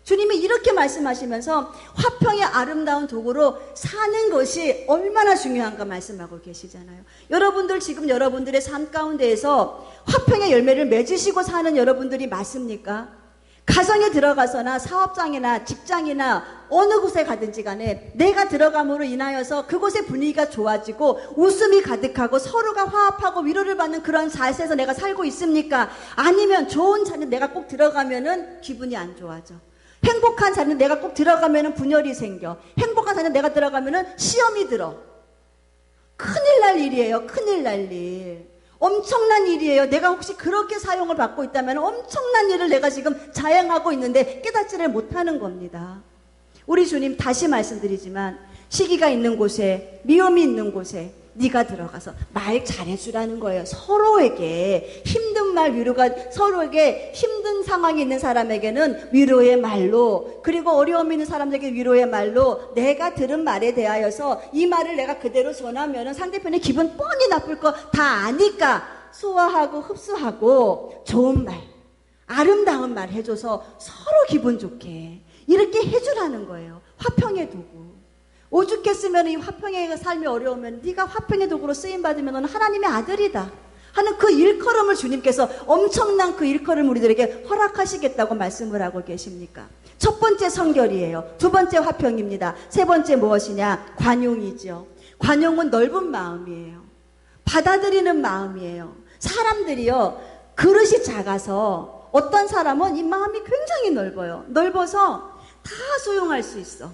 주님이 이렇게 말씀하시면서 화평의 아름다운 도구로 사는 것이 얼마나 중요한가 말씀하고 계시잖아요. 여러분들 지금 여러분들의 삶 가운데에서 화평의 열매를 맺으시고 사는 여러분들이 맞습니까? 가정에 들어가서나 사업장이나 직장이나 어느 곳에 가든지 간에 내가 들어감으로 인하여서 그곳의 분위기가 좋아지고 웃음이 가득하고 서로가 화합하고 위로를 받는 그런 자세에서 내가 살고 있습니까? 아니면 좋은 자리에 내가 꼭 들어가면은 기분이 안 좋아져. 행복한 자리에 내가 꼭 들어가면은 분열이 생겨. 행복한 자리에 내가 들어가면은 시험이 들어. 큰일 날 일이에요. 큰일 날 일. 엄청난 일이에요. 내가 혹시 그렇게 사용을 받고 있다면 엄청난 일을 내가 지금 자행하고 있는데 깨닫지를 못하는 겁니다. 우리 주님 다시 말씀드리지만 시기가 있는 곳에, 미움이 있는 곳에 네가 들어가서 말 잘해주라는 거예요. 서로에게 힘든 말 위로가, 서로에게 힘든 상황이 있는 사람에게는 위로의 말로, 그리고 어려움이 있는 사람에게 위로의 말로 내가 들은 말에 대하여서 이 말을 내가 그대로 전하면 상대편의 기분 뻔히 나쁠 거 다 아니까 소화하고 흡수하고 좋은 말, 아름다운 말 해줘서 서로 기분 좋게 이렇게 해주라는 거예요. 화평의 도구. 오죽했으면 이 화평의 삶이 어려우면 네가 화평의 도구로 쓰임받으면 너는 하나님의 아들이다 하는 그 일컬음을 주님께서 엄청난 그 일컬음을 우리들에게 허락하시겠다고 말씀을 하고 계십니까? 첫 번째 성결이에요. 두 번째 화평입니다. 세 번째 무엇이냐? 관용이죠. 관용은 넓은 마음이에요. 받아들이는 마음이에요. 사람들이요, 그릇이 작아서 어떤 사람은 이 마음이 굉장히 넓어요. 넓어서 다 수용할 수 있어.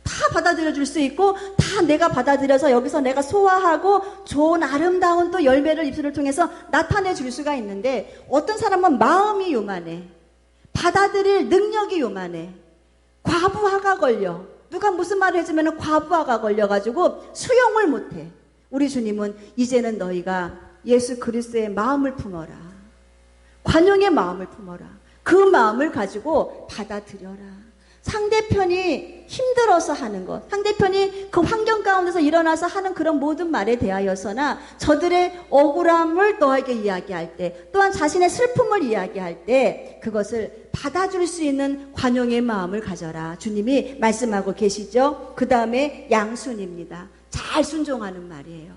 다 받아들여 줄 수 있고 다 내가 받아들여서 여기서 내가 소화하고 좋은 아름다운 또 열매를 입술을 통해서 나타내 줄 수가 있는데, 어떤 사람은 마음이 요만해. 받아들일 능력이 요만해. 과부하가 걸려. 누가 무슨 말을 해주면 과부하가 걸려가지고 수용을 못해. 우리 주님은 이제는 너희가 예수 그리스도의 마음을 품어라. 관용의 마음을 품어라. 그 마음을 가지고 받아들여라. 상대편이 힘들어서 하는 것, 상대편이 그 환경 가운데서 일어나서 하는 그런 모든 말에 대하여서나 저들의 억울함을 너에게 이야기할 때, 또한 자신의 슬픔을 이야기할 때 그것을 받아줄 수 있는 관용의 마음을 가져라. 주님이 말씀하고 계시죠. 그 다음에 양순입니다. 잘 순종하는 말이에요.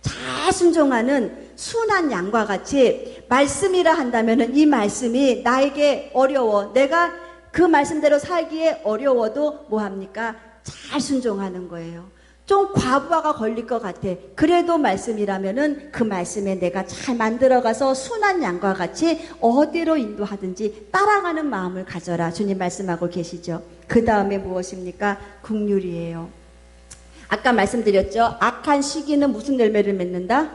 잘 순종하는 순한 양과 같이 말씀이라 한다면 이 말씀이 나에게 어려워, 내가 그 말씀대로 살기에 어려워도 뭐합니까? 잘 순종하는 거예요. 좀 과부하가 걸릴 것 같아. 그래도 말씀이라면은 그 말씀에 내가 잘 만들어가서 순한 양과 같이 어디로 인도하든지 따라가는 마음을 가져라. 주님 말씀하고 계시죠. 그 다음에 무엇입니까? 긍휼이에요. 아까 말씀드렸죠. 악한 시기는 무슨 열매를 맺는다?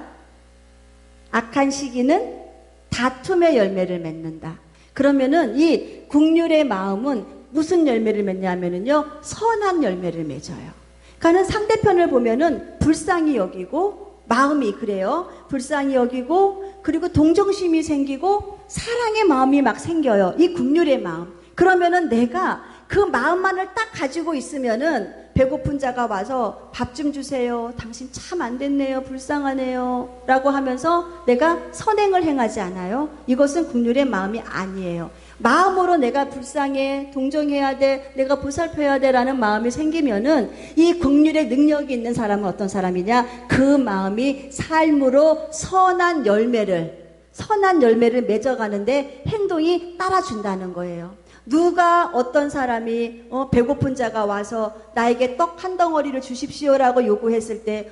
악한 시기는 다툼의 열매를 맺는다. 그러면은 이 긍휼의 마음은 무슨 열매를 맺냐면은요, 선한 열매를 맺어요. 그러니까 상대편을 보면은 불쌍히 여기고, 마음이 그래요. 불쌍히 여기고, 그리고 동정심이 생기고, 사랑의 마음이 막 생겨요. 이 긍휼의 마음. 그러면은 내가 그 마음만을 딱 가지고 있으면은 배고픈 자가 와서 밥 좀 주세요. 당신 참 안 됐네요. 불쌍하네요. 라고 하면서 내가 선행을 행하지 않아요. 이것은 긍휼의 마음이 아니에요. 마음으로 내가 불쌍해, 동정해야 돼, 내가 보살펴야 돼 라는 마음이 생기면은 이 긍휼의 능력이 있는 사람은 어떤 사람이냐? 그 마음이 삶으로 선한 열매를 맺어가는데 행동이 따라준다는 거예요. 누가 어떤 사람이 배고픈 자가 와서 나에게 떡 한 덩어리를 주십시오라고 요구했을 때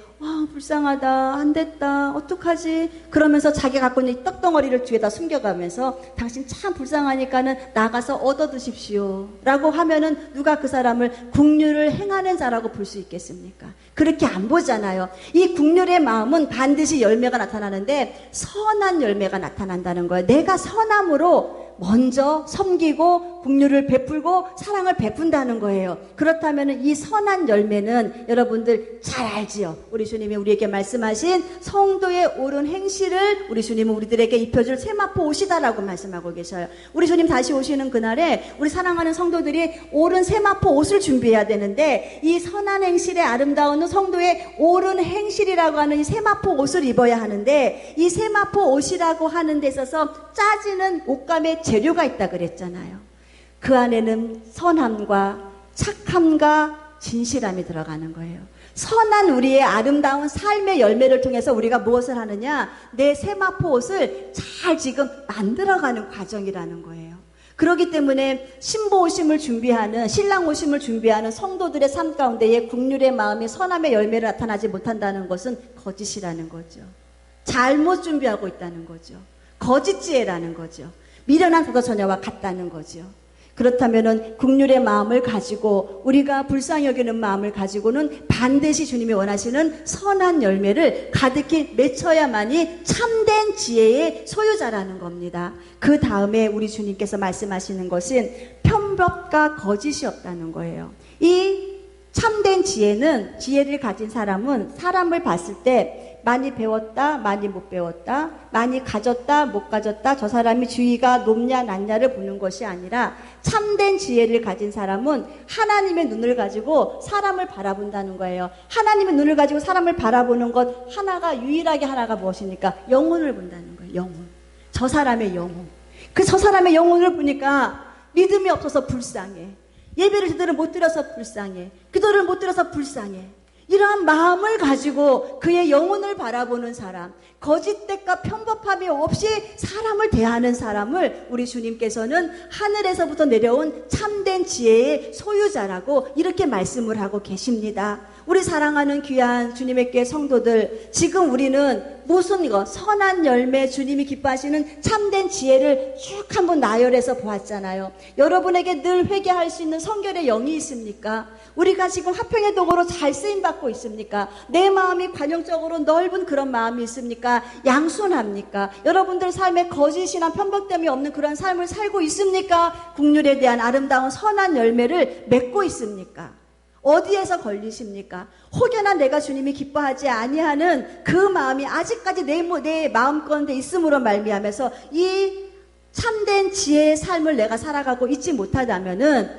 불쌍하다, 안 됐다, 어떡하지? 그러면서 자기가 갖고 있는 떡 덩어리를 뒤에다 숨겨가면서 당신 참 불쌍하니까는 나가서 얻어 드십시오 라고 하면은 누가 그 사람을 긍휼을 행하는 자라고 볼 수 있겠습니까? 그렇게 안 보잖아요. 이 긍휼의 마음은 반드시 열매가 나타나는데 선한 열매가 나타난다는 거예요. 내가 선함으로 먼저 섬기고 긍휼을 베풀고 사랑을 베푼다는 거예요. 그렇다면 이 선한 열매는 여러분들 잘 알지요. 우리 주님이 우리에게 말씀하신 성도의 옳은 행실을 우리 주님은 우리들에게 입혀줄 세마포 옷이다라고 말씀하고 계셔요. 우리 주님 다시 오시는 그날에 우리 사랑하는 성도들이 옳은 세마포 옷을 준비해야 되는데 이 선한 행실의 아름다운 성도의 옳은 행실이라고 하는 이 세마포 옷을 입어야 하는데 이 세마포 옷이라고 하는 데 있어서 짜지는 옷감의 재료가 있다 그랬잖아요. 그 안에는 선함과 착함과 진실함이 들어가는 거예요. 선한 우리의 아름다운 삶의 열매를 통해서 우리가 무엇을 하느냐? 내 세마포 옷을 잘 지금 만들어가는 과정이라는 거예요. 그렇기 때문에 신부 오심을 준비하는, 신랑 오심을 준비하는 성도들의 삶 가운데에 긍휼의 마음이 선함의 열매를 나타나지 못한다는 것은 거짓이라는 거죠. 잘못 준비하고 있다는 거죠. 거짓지혜라는 거죠. 미련한 사도처녀와 같다는 거죠. 그렇다면은 긍휼의 마음을 가지고 우리가 불쌍히 여기는 마음을 가지고는 반드시 주님이 원하시는 선한 열매를 가득히 맺혀야만이 참된 지혜의 소유자라는 겁니다. 그 다음에 우리 주님께서 말씀하시는 것은 편법과 거짓이 없다는 거예요. 이 참된 지혜는, 지혜를 가진 사람은 사람을 봤을 때 많이 배웠다, 많이 못 배웠다, 많이 가졌다, 못 가졌다, 저 사람이 주의가 높냐 낮냐를 보는 것이 아니라 참된 지혜를 가진 사람은 하나님의 눈을 가지고 사람을 바라본다는 거예요. 하나님의 눈을 가지고 사람을 바라보는 것 유일하게 하나가 무엇입니까? 영혼을 본다는 거예요. 영혼. 저 사람의 영혼. 저 사람의 영혼을 보니까 믿음이 없어서 불쌍해. 예배를 제대로 못 드려서 불쌍해. 기도를 못 드려서 불쌍해. 이러한 마음을 가지고 그의 영혼을 바라보는 사람, 거짓됨과 편법함이 없이 사람을 대하는 사람을 우리 주님께서는 하늘에서부터 내려온 참된 지혜의 소유자라고 이렇게 말씀을 하고 계십니다. 우리 사랑하는 귀한 주님의 교회 성도들, 지금 우리는 무슨 선한 열매, 주님이 기뻐하시는 참된 지혜를 쭉 한번 나열해서 보았잖아요. 여러분에게 늘 회개할 수 있는 성결의 영이 있습니까? 우리가 지금 화평의 도구로 잘 쓰임받고 있습니까? 내 마음이 관용적으로 넓은 그런 마음이 있습니까? 양순합니까? 여러분들 삶에 거짓이나 편법됨이 없는 그런 삶을 살고 있습니까? 긍휼에 대한 아름다운 선한 열매를 맺고 있습니까? 어디에서 걸리십니까? 혹여나 내가 주님이 기뻐하지 아니하는 그 마음이 아직까지 내 마음 가운데 있음으로 말미암아서 이 참된 지혜의 삶을 내가 살아가고 있지 못하다면은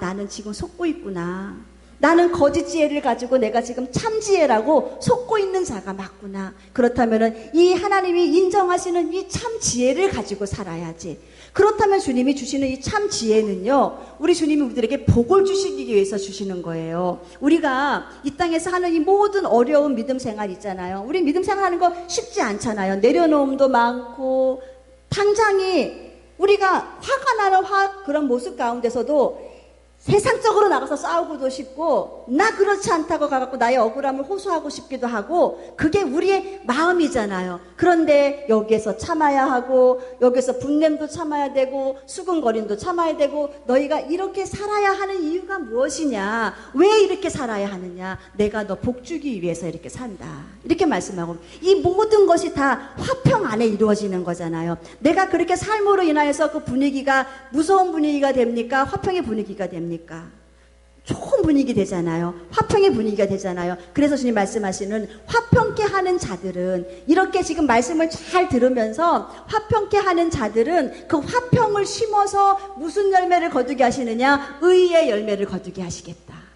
나는 지금 속고 있구나. 나는 거짓 지혜를 가지고 내가 지금 참 지혜라고 속고 있는 자가 맞구나. 그렇다면은 이 하나님이 인정하시는 이 참 지혜를 가지고 살아야지. 그렇다면 주님이 주시는 이 참 지혜는요, 우리 주님이 우리들에게 복을 주시기 위해서 주시는 거예요. 우리가 이 땅에서 하는 이 모든 어려운 믿음 생활 있잖아요. 우리 믿음 생활 하는 거 쉽지 않잖아요. 내려놓음도 많고, 당장이 우리가 화가 나는 그런 모습 가운데서도 세상적으로 나가서 싸우고도 싶고, 나 그렇지 않다고 가갖고 나의 억울함을 호소하고 싶기도 하고 그게 우리의 마음이잖아요. 그런데 여기에서 참아야 하고 여기서 분냄도 참아야 되고 수근거림도 참아야 되고 너희가 이렇게 살아야 하는 이유가 무엇이냐? 왜 이렇게 살아야 하느냐? 내가 너 복주기 위해서 이렇게 산다. 이렇게 말씀하고 이 모든 것이 다 화평 안에 이루어지는 거잖아요. 내가 그렇게 삶으로 인하여서 그 분위기가 무서운 분위기가 됩니까? 화평의 분위기가 됩니까? 좋은 분위기 되잖아요. 화평의 분위기가 되잖아요. 그래서 주님 말씀하시는 화평케 하는 자들은 이렇게 지금 말씀을 잘 들으면서 화평케 하는 자들은 그 화평을 심어서 무슨 열매를 거두게 하시느냐? 의의 열매를 거두게 하시겠다.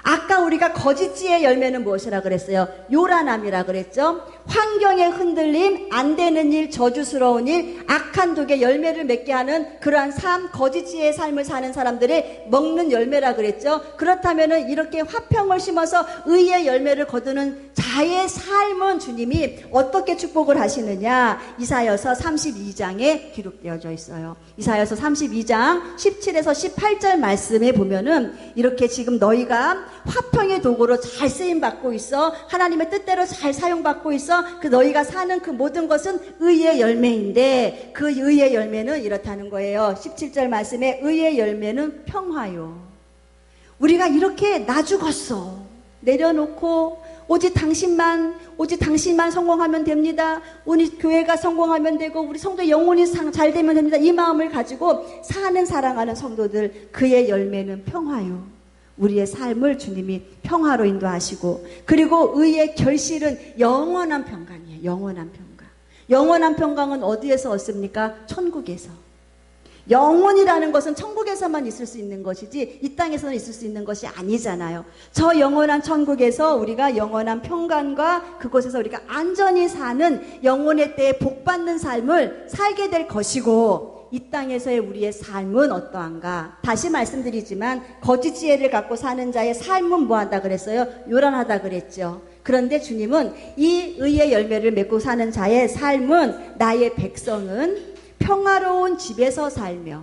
아까 우리가 거짓지의 열매는 무엇이라 그랬어요? 요란함이라 그랬죠? 환경의 흔들림, 안 되는 일, 저주스러운 일, 악한 독의 열매를 맺게 하는 그러한 삶, 거짓지의 삶을 사는 사람들의 먹는 열매라 그랬죠? 그렇다면은 이렇게 화평을 심어서 의의 열매를 거두는 자의 삶은 주님이 어떻게 축복을 하시느냐? 이사야서 32장에 기록되어져 있어요. 이사야서 32장 17에서 18절 말씀에 보면은 이렇게 지금 너희가 화평의 도구로 잘 쓰임받고 있어. 하나님의 뜻대로 잘 사용받고 있어. 그 너희가 사는 그 모든 것은 의의 열매인데 그 의의 열매는 이렇다는 거예요. 17절 말씀에 의의 열매는 평화요. 우리가 이렇게 나 죽었어. 내려놓고 오직 당신만 성공하면 됩니다. 우리 교회가 성공하면 되고 우리 성도 영혼이 잘 되면 됩니다. 이 마음을 가지고 사는 사랑하는 성도들 그의 열매는 평화요. 우리의 삶을 주님이 평화로 인도하시고 그리고 의의 결실은 영원한 평강이에요. 영원한 평강. 영원한 평강은 어디에서 얻습니까? 천국에서. 영혼이라는 것은 천국에서만 있을 수 있는 것이지 이 땅에서는 있을 수 있는 것이 아니잖아요. 저 영원한 천국에서 우리가 영원한 평강과 그곳에서 우리가 안전히 사는 영혼의 때에 복받는 삶을 살게 될 것이고 이 땅에서의 우리의 삶은 어떠한가? 다시 말씀드리지만 거짓 지혜를 갖고 사는 자의 삶은 뭐한다 그랬어요? 요란하다 그랬죠. 그런데 주님은 이 의의 열매를 맺고 사는 자의 삶은 나의 백성은 평화로운 집에서 살며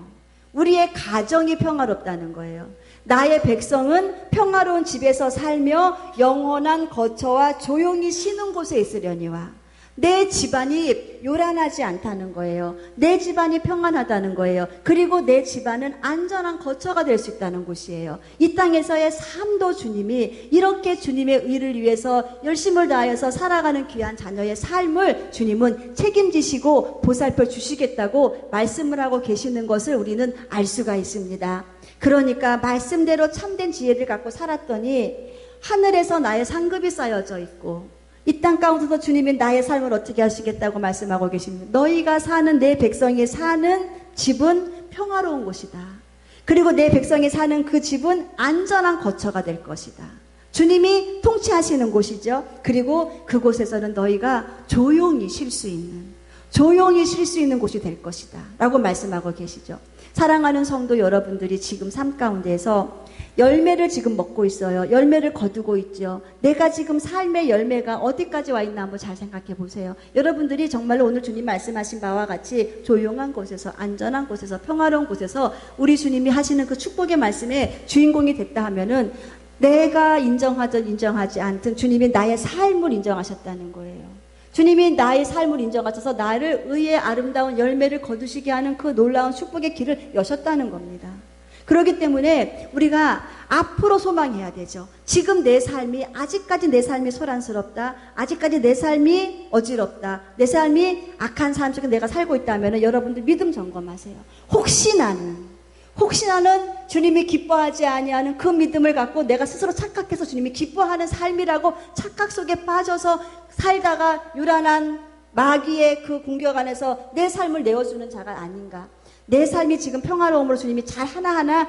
우리의 가정이 평화롭다는 거예요. 나의 백성은 평화로운 집에서 살며 영원한 거처와 조용히 쉬는 곳에 있으려니와 내 집안이 요란하지 않다는 거예요. 내 집안이 평안하다는 거예요. 그리고 내 집안은 안전한 거처가 될 수 있다는 곳이에요. 이 땅에서의 삶도 주님이 이렇게 주님의 의를 위해서 열심을 다하여서 살아가는 귀한 자녀의 삶을 주님은 책임지시고 보살펴 주시겠다고 말씀을 하고 계시는 것을 우리는 알 수가 있습니다. 그러니까 말씀대로 참된 지혜를 갖고 살았더니 하늘에서 나의 상급이 쌓여져 있고 이 땅 가운데서 주님이 나의 삶을 어떻게 하시겠다고 말씀하고 계십니다. 너희가 사는 내 백성이 사는 집은 평화로운 곳이다. 그리고 내 백성이 사는 그 집은 안전한 거처가 될 것이다. 주님이 통치하시는 곳이죠. 그리고 그곳에서는 너희가 조용히 쉴 수 있는 곳이 될 것이다 라고 말씀하고 계시죠. 사랑하는 성도 여러분들이 지금 삶 가운데에서 열매를 지금 먹고 있어요. 열매를 거두고 있죠. 내가 지금 삶의 열매가 어디까지 와 있나 한번 잘 생각해 보세요. 여러분들이 정말로 오늘 주님 말씀하신 바와 같이 조용한 곳에서 안전한 곳에서 평화로운 곳에서 우리 주님이 하시는 그 축복의 말씀에 주인공이 됐다 하면은 내가 인정하든 인정하지 않든 주님이 나의 삶을 인정하셨다는 거예요. 주님이 나의 삶을 인정하셔서 나를 의의 아름다운 열매를 거두시게 하는 그 놀라운 축복의 길을 여셨다는 겁니다. 그렇기 때문에 우리가 앞으로 소망해야 되죠. 지금 내 삶이 아직까지 내 삶이 소란스럽다. 아직까지 내 삶이 어지럽다. 내 삶이 악한 삶 속에 내가 살고 있다면 여러분들 믿음 점검하세요. 혹시 나는 주님이 기뻐하지 아니하는 그 믿음을 갖고 내가 스스로 착각해서 주님이 기뻐하는 삶이라고 착각 속에 빠져서 살다가 요란한 마귀의 그 공격 안에서 내 삶을 내어주는 자가 아닌가. 내 삶이 지금 평화로움으로 주님이 잘 하나하나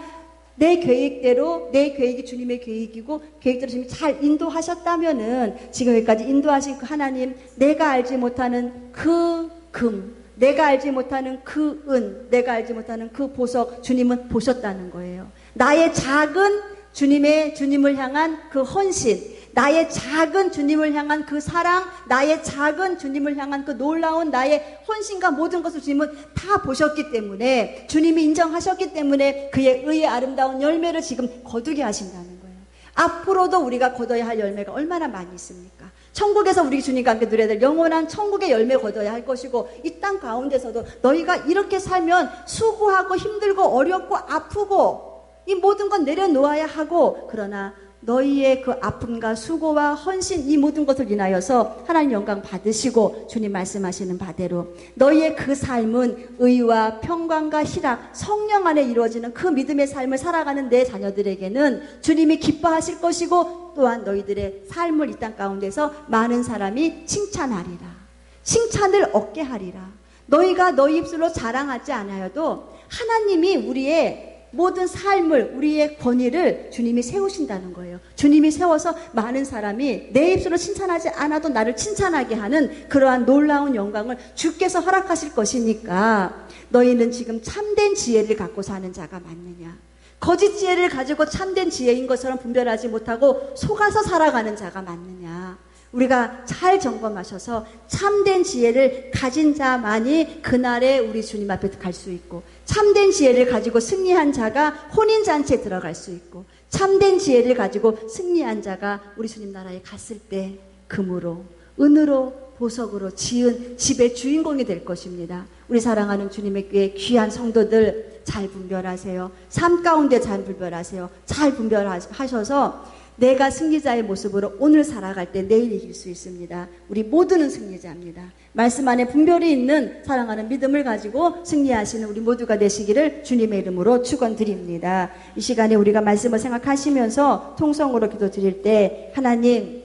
내 계획대로 내 계획이 주님의 계획이고 계획대로 주님이 잘 인도하셨다면은 지금 여기까지 인도하신 그 하나님, 내가 알지 못하는 그 금, 내가 알지 못하는 그 은, 내가 알지 못하는 그 보석 주님은 보셨다는 거예요. 나의 작은 주님을 향한 그 헌신, 나의 작은 주님을 향한 그 사랑, 나의 작은 주님을 향한 그 놀라운 나의 헌신과 모든 것을 주님은 다 보셨기 때문에, 주님이 인정하셨기 때문에 그의 의의 아름다운 열매를 지금 거두게 하신다는 거예요. 앞으로도 우리가 거둬야 할 열매가 얼마나 많이 있습니까? 천국에서 우리 주님과 함께 누려야 될 영원한 천국의 열매 거둬야 할 것이고, 이 땅 가운데서도 너희가 이렇게 살면 수고하고 힘들고 어렵고 아프고 이 모든 건 내려놓아야 하고, 그러나 너희의 그 아픔과 수고와 헌신, 이 모든 것을 인하여서 하나님 영광 받으시고, 주님 말씀하시는 바대로 너희의 그 삶은 의와 평강과 희락, 성령 안에 이루어지는 그 믿음의 삶을 살아가는 내 자녀들에게는 주님이 기뻐하실 것이고, 또한 너희들의 삶을 이 땅 가운데서 많은 사람이 칭찬하리라. 칭찬을 얻게 하리라. 너희가 너희 입술로 자랑하지 않아도 하나님이 우리의 모든 삶을, 우리의 권위를 주님이 세우신다는 거예요. 주님이 세워서 많은 사람이 내 입술로 칭찬하지 않아도 나를 칭찬하게 하는 그러한 놀라운 영광을 주께서 허락하실 것이니까, 너희는 지금 참된 지혜를 갖고 사는 자가 맞느냐? 거짓 지혜를 가지고 참된 지혜인 것처럼 분별하지 못하고 속아서 살아가는 자가 맞느냐? 우리가 잘 점검하셔서 참된 지혜를 가진 자만이 그날에 우리 주님 앞에 갈 수 있고, 참된 지혜를 가지고 승리한 자가 혼인잔치에 들어갈 수 있고, 참된 지혜를 가지고 승리한 자가 우리 주님 나라에 갔을 때 금으로, 은으로, 보석으로 지은 집의 주인공이 될 것입니다. 우리 사랑하는 주님의 교회 귀한 성도들, 잘 분별하세요. 삶 가운데 잘 분별하세요. 잘 분별하셔서 내가 승리자의 모습으로 오늘 살아갈 때 내일 이길 수 있습니다. 우리 모두는 승리자입니다. 말씀 안에 분별이 있는 사랑하는 믿음을 가지고 승리하시는 우리 모두가 되시기를 주님의 이름으로 축원드립니다. 이 시간에 우리가 말씀을 생각하시면서 통성으로 기도드릴 때, 하나님,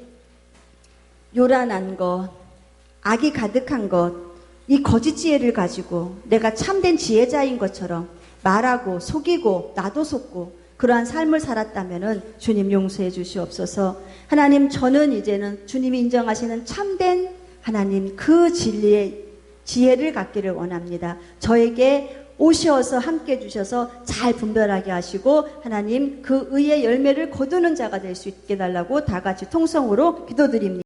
요란한 것, 악이 가득한 것, 이 거짓 지혜를 가지고 내가 참된 지혜자인 것처럼 말하고 속이고 나도 속고 그러한 삶을 살았다면은 주님 용서해 주시옵소서. 하나님, 저는 이제는 주님이 인정하시는 참된 하나님 그 진리의 지혜를 갖기를 원합니다. 저에게 오셔서 함께 해주셔서 잘 분별하게 하시고, 하나님 그 의의 열매를 거두는 자가 될 수 있게 달라고 다 같이 통성으로 기도드립니다.